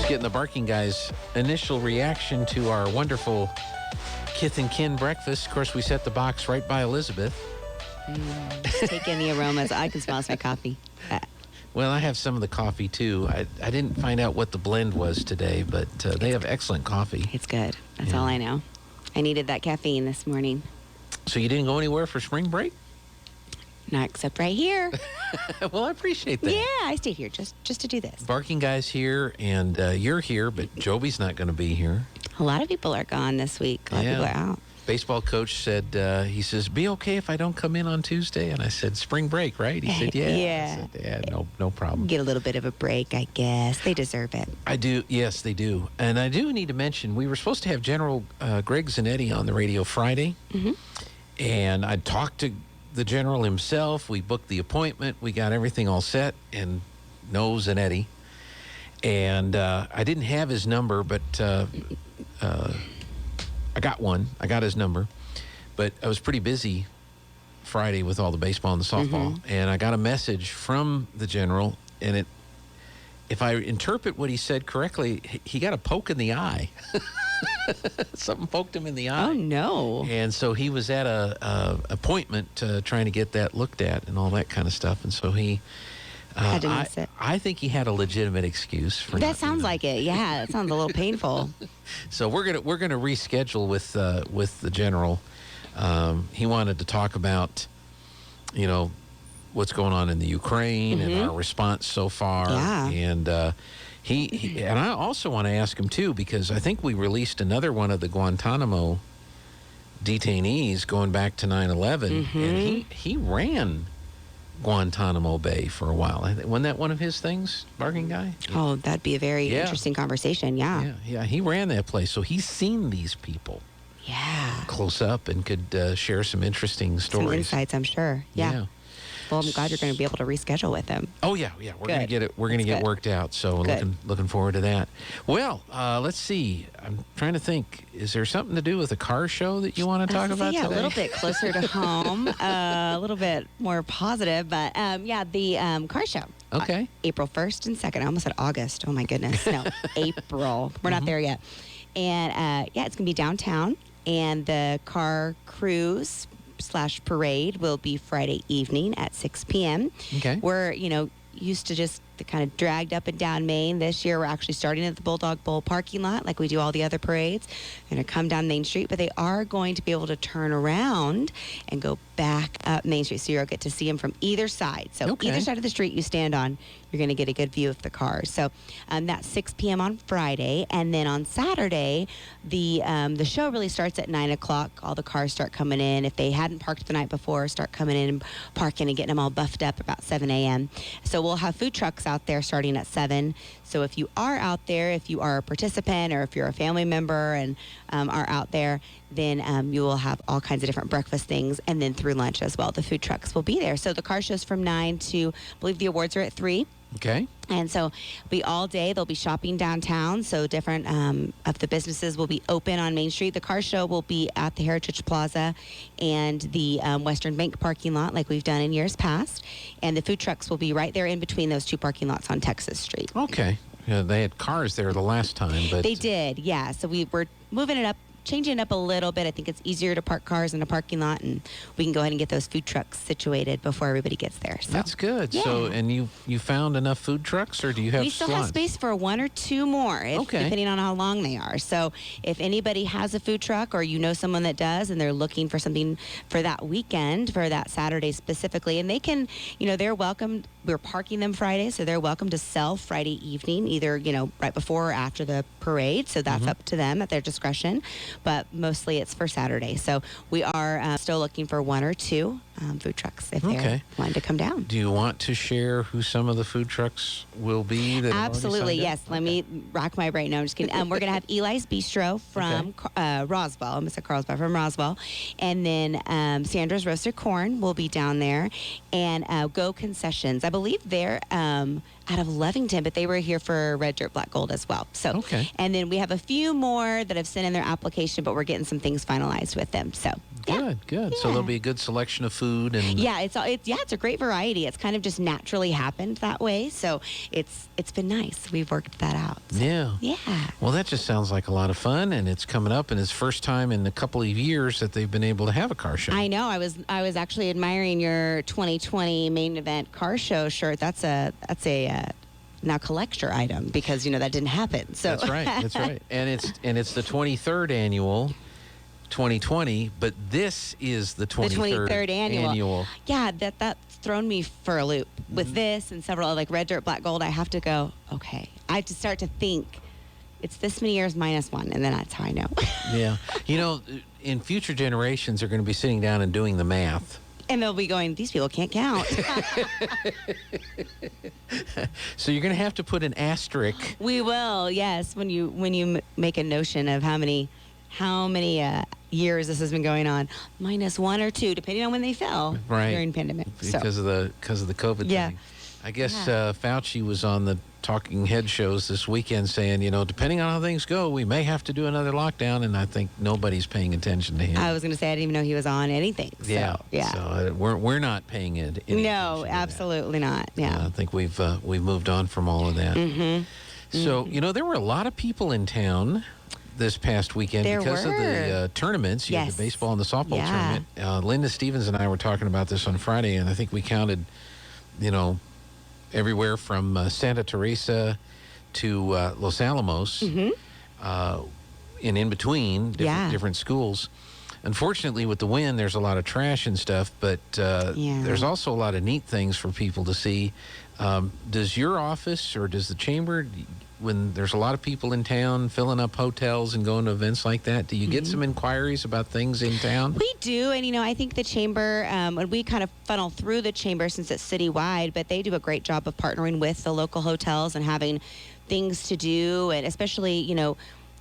Just getting the Barking Guys' initial reaction to our wonderful Kith and Kin breakfast. Of course, we set the box right by Elizabeth. Just take in the aromas. I can smell my coffee. Well, I have some of the coffee, too. I didn't find out what the blend was today, but they have excellent coffee. It's good. That's all I know. I needed that caffeine this morning. So you didn't go anywhere for spring break? Not except right here. Well, I appreciate that. Yeah, I stayed here just to do this. Barking Guy's here, and you're here, but Joby's not going to be here. A lot of people are gone this week. A lot of people are out. Baseball coach said, he says, be okay if I don't come in on Tuesday? And I said, spring break, right? He said, yeah. Yeah. I said, yeah, no problem. Get a little bit of a break, I guess. They deserve it. I do. Yes, they do. And I do need to mention, we were supposed to have General Greg Zanetti on the radio Friday. Mm-hmm. And I talked to the general himself. We booked the appointment. We got everything all set, and no Zanetti. And I didn't have his number, but I got one. I got his number. But I was pretty busy Friday with all the baseball and the softball. Mm-hmm. And I got a message from the general, and if I interpret what he said correctly, he got a poke in the eye. Something poked him in the eye. Oh, no. And so he was at a appointment trying to get that looked at and all that kind of stuff. And so he... had to miss it. I think he had a legitimate excuse for that. Sounds like it. Yeah, that sounds a little painful. So we're gonna reschedule with the general. He wanted to talk about, what's going on in the Ukraine and our response so far. Yeah. And he and I also want to ask him too, because I think we released another one of the Guantanamo detainees going back to 9/11, and he ran Guantanamo Bay for a while. Wasn't that one of his things, Barking Guy? Oh, that'd be a very interesting conversation. Yeah. Yeah. He ran that place, so he's seen these people. Yeah. Close up and could share some interesting stories. Some insights, I'm sure. Yeah. Well, I'm glad you're going to be able to reschedule with him. Oh yeah. We're going to get it. We're going to get worked out. So looking forward to that. Well, let's see. I'm trying to think. Is there something to do with the car show that you want to talk about today? Yeah, a little bit closer to home, a little bit more positive, but the car show. Okay. April 1st and 2nd. I almost said August. Oh my goodness. No, April. We're not there yet. And it's going to be downtown, and the car cruise / parade will be Friday evening at 6 p.m. Okay. We're, used to just kind of dragged up and down Main. This year, we're actually starting at the Bulldog Bowl parking lot like we do all the other parades. They're going to come down Main Street, but they are going to be able to turn around and go back up Main Street. So you'll get to see them from either side. So either side of the street you stand on, you're going to get a good view of the cars. So that's 6 p.m. on Friday. And then on Saturday, the show really starts at 9 o'clock. All the cars start coming in. If they hadn't parked the night before, start coming in and parking and getting them all buffed up about 7 a.m. So we'll have food trucks out there starting at 7. So if you are out there, if you are a participant or if you're a family member and are out there, then you will have all kinds of different breakfast things, and then through lunch as well. The food trucks will be there. So the car show's from 9 to, I believe the awards are at 3. Okay. And so it'll be all day. They'll be shopping downtown. So different of the businesses will be open on Main Street. The car show will be at the Heritage Plaza and the Western Bank parking lot like we've done in years past. And the food trucks will be right there in between those two parking lots on Texas Street. Okay. Yeah, they had cars there the last time, but... They did, yeah. So we were moving it up, changing it up a little bit. I think it's easier to park cars in a parking lot, and we can go ahead and get those food trucks situated before everybody gets there. So that's good. Yeah. So, and you found enough food trucks, or do you have We still have space for 1 or 2 more, depending on how long they are. So if anybody has a food truck, or you know someone that does, and they're looking for something for that weekend, for that Saturday specifically, and they can, they're welcome. We're parking them Friday, so they're welcome to sell Friday evening, either, right before or after the parade. So that's up to them at their discretion. But mostly it's for Saturday. So we are still looking for 1 or 2 food trucks if they're wanting to come down. Do you want to share who some of the food trucks will be? Absolutely, yes. Let me rack my brain. No, I'm just kidding. We're going to have Eli's Bistro from Roswell. I'm going to say Carlsbad, from Roswell. And then Sandra's Roasted Corn will be down there. And Go Concessions. I believe they're out of Lovington, but they were here for Red Dirt Black Gold as well. So, Okay. And then we have a few more that have sent in their application, but we're getting some things finalized with them. So, yeah. Good. So Yeah. there'll be a good selection of food and Yeah, it's a great variety. It's kind of just naturally happened that way. So it's been nice. We've worked that out. So, yeah. yeah. Well, that just sounds like a lot of fun, and it's coming up, and it's first time in a couple of years that they've been able to have a car show. I know. I was actually admiring your 2020 main event car show shirt. That's a now collector item because that didn't happen. So That's right. And it's the 23rd annual 2020, but this is the 23rd annual. Yeah, that's thrown me for a loop with this and several like Red Dirt Black Gold. I have to go, okay. I have to start to think it's this many years minus one, and then that's how I know. Yeah. In future generations, they're going to be sitting down and doing the math. And they'll be going, these people can't count. So you're going to have to put an asterisk. We will, yes, when you make a notion of how many years this has been going on, minus one or two, depending on when they fell during pandemic. Because of the COVID thing. I guess Fauci was on the talking head shows this weekend saying, depending on how things go, we may have to do another lockdown, and I think nobody's paying attention to him. I was going to say I didn't even know he was on anything. So, yeah. So we're not paying it. No, absolutely not. Yeah. I think we've moved on from all of that. Mm-hmm. So there were a lot of people in town this past weekend because of the tournaments. You had the baseball and the softball tournament. Linda Stevens and I were talking about this on Friday, and I think we counted, everywhere from Santa Teresa to Los Alamos, and in between different schools. Unfortunately, with the wind, there's a lot of trash and stuff, but there's also a lot of neat things for people to see. Does your office or does the chamber, when there's a lot of people in town filling up hotels and going to events like that, do you get some inquiries about things in town? We do, and I think the chamber, and we kind of funnel through the chamber since it's citywide, but they do a great job of partnering with the local hotels and having things to do, and especially,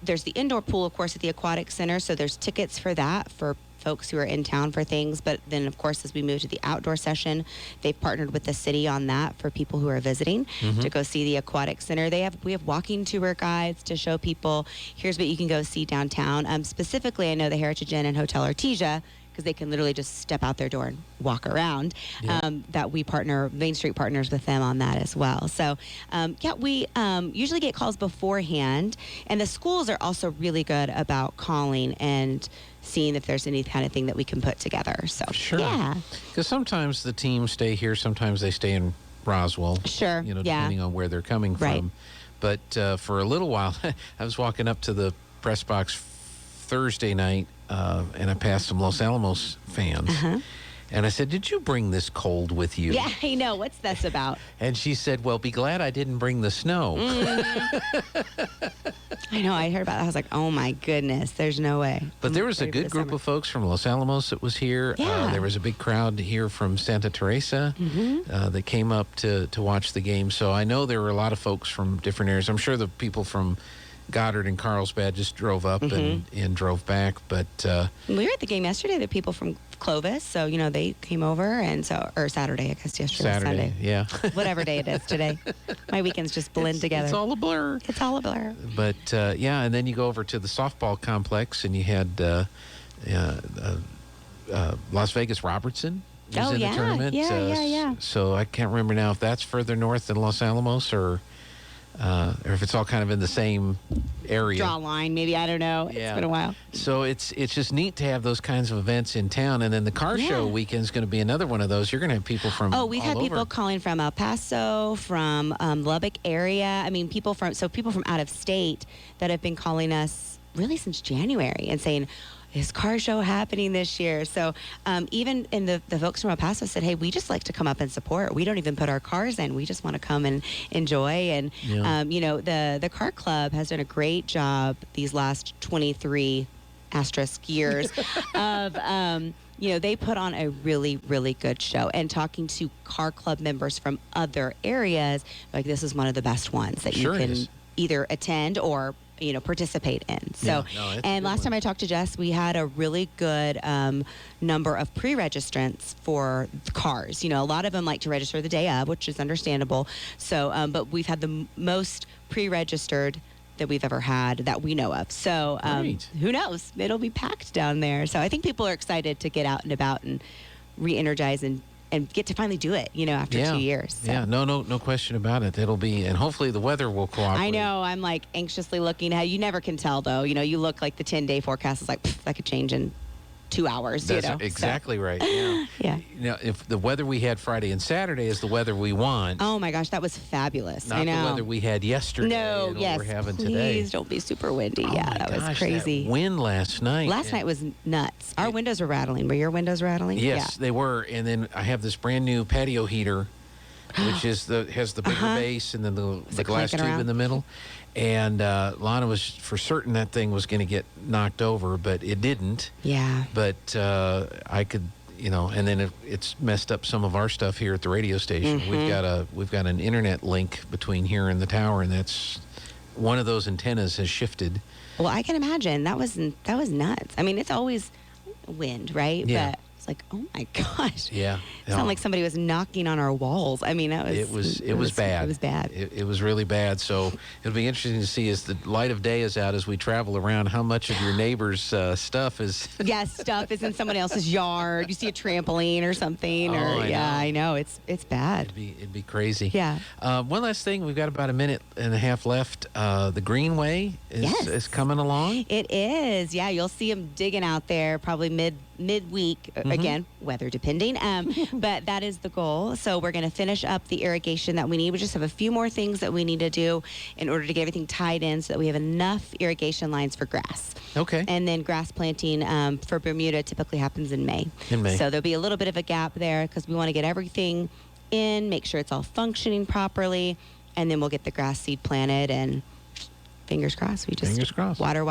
there's the indoor pool, of course, at the Aquatic Center, so there's tickets for that for folks who are in town for things. But then, of course, as we move to the outdoor session, they've partnered with the city on that for people who are visiting to go see the Aquatic Center. We have walking tour guides to show people, here's what you can go see downtown. Specifically, I know the Heritage Inn and Hotel Artesia, because they can literally just step out their door and walk around, that we partner, MainStreet partners with them on that as well. So, we usually get calls beforehand, and the schools are also really good about calling and seeing if there's any kind of thing that we can put together. So, sure. Yeah. Because sometimes the teams stay here, sometimes they stay in Roswell. Sure, depending on where they're coming from. But for a little while, I was walking up to the press box Thursday night, and I passed some Los Alamos fans. And I said, did you bring this cold with you? Yeah, I know. What's this about? And she said, well, be glad I didn't bring the snow. I know. I heard about that. I was like, oh, my goodness. There's no way. But there was a good group of folks from Los Alamos that was here. Yeah. There was a big crowd here from Santa Teresa that came up to watch the game. So I know there were a lot of folks from different areas. I'm sure the people from Goddard and Carlsbad just drove up and drove back. But we were at the game yesterday. The people from Clovis, so they came over, and or Saturday, I guess yesterday. Saturday, yeah. Whatever day it is today. My weekends just blend together. It's all a blur. It's all a blur. But and then you go over to the softball complex, and you had Las Vegas Robertson was in the tournament. Yeah. So I can't remember now if that's further north than Los Alamos or if it's all kind of in the same area. Draw a line, maybe. I don't know. Yeah. It's been a while. So it's just neat to have those kinds of events in town. And then the car show weekend is going to be another one of those. You're going to have people from we've had people calling from El Paso, from Lubbock area. I mean, people from out of state that have been calling us really since January and saying, is car show happening this year? So even in the folks from El Paso said, hey, we just like to come up and support. We don't even put our cars in. We just want to come and enjoy. And, the car club has done a great job these last 23 asterisk years of, they put on a really, really good show. And talking to car club members from other areas, like this is one of the best ones that you can either attend or participate in. So, Yeah, no, it's a and good last one. time I talked to Jess, we had a really good number of pre-registrants for cars. A lot of them like to register the day of, which is understandable. So, but we've had the most pre-registered that we've ever had that we know of. So, Great. who knows? It'll be packed down there. So I think people are excited to get out and about and re-energize and get to finally do it, after 2 years. So. Yeah, no question about it. It'll be, and hopefully the weather will cooperate. I know. I'm like anxiously looking ahead. You never can tell, though. You look like the 10-day forecast is like, that could change in 2 hours. That's exactly right. Yeah. Yeah. If the weather we had Friday and Saturday is the weather we want, Oh my gosh, that was fabulous. not I know. the weather we had yesterday. No, and yes. what we're having Please today. don't be super windy. Oh Yeah, my that gosh, was crazy. That wind last night. Last night was nuts. Our windows were rattling. Were your windows rattling? Yes, they were. And then I have this brand new patio heater, which has the bigger base and then the glass clanking tube around? in the middle. And Lana was for certain that thing was going to get knocked over, but it didn't. Yeah. But I could, and then it's messed up some of our stuff here at the radio station. Mm-hmm. We've got an internet link between here and the tower, and that's one of those antennas has shifted. Well, I can imagine that was nuts. I mean, it's always wind, right? Yeah. But it's like, oh my gosh. Yeah, It sounded like somebody was knocking on our walls. I mean, that was it was bad. It was bad. It was really bad. So it'll be interesting to see as the light of day is out, as we travel around, how much of your neighbor's stuff is. Yeah, stuff is in someone else's yard. You see a trampoline or something, Oh, or I know. I know it's bad. It'd be crazy. Yeah. One last thing, we've got about a minute and a half left. The Greenway Yes. is coming along. It is. Yeah, you'll see them digging out there probably midweek. Again, weather depending. But that is the goal. So we're going to finish up the irrigation that we need. We just have a few more things that we need to do in order to get everything tied in so that we have enough irrigation lines for grass. Okay. And then grass planting for Bermuda typically happens in May. In May. So there'll be a little bit of a gap there because we want to get everything in, make sure it's all functioning properly, and then we'll get the grass seed planted and fingers crossed. We just Fingers crossed. water,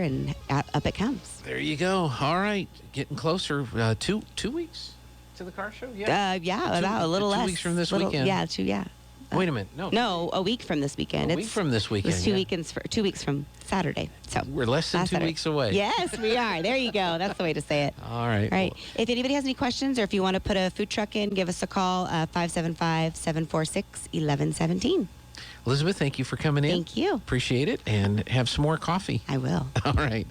and up it comes. There you go. All right. Getting closer. 2 weeks to the car show? Yeah, about a little 2 less. weeks from this Little- weekend. Yeah, 2, yeah. Wait a minute. No. No, a week from this weekend. A week from this weekend, It's 2 yeah. weekends 2 weeks from Saturday. So We're less than last 2 Saturday. weeks away. Yes, we are. There you go. That's the way to say it. All right. All right. Well, If anybody has any questions or if you want to put a food truck in, give us a call, 575-746-1117. Elizabeth, thank you for coming in. Thank you. Appreciate it. And have some more coffee. I will. All right.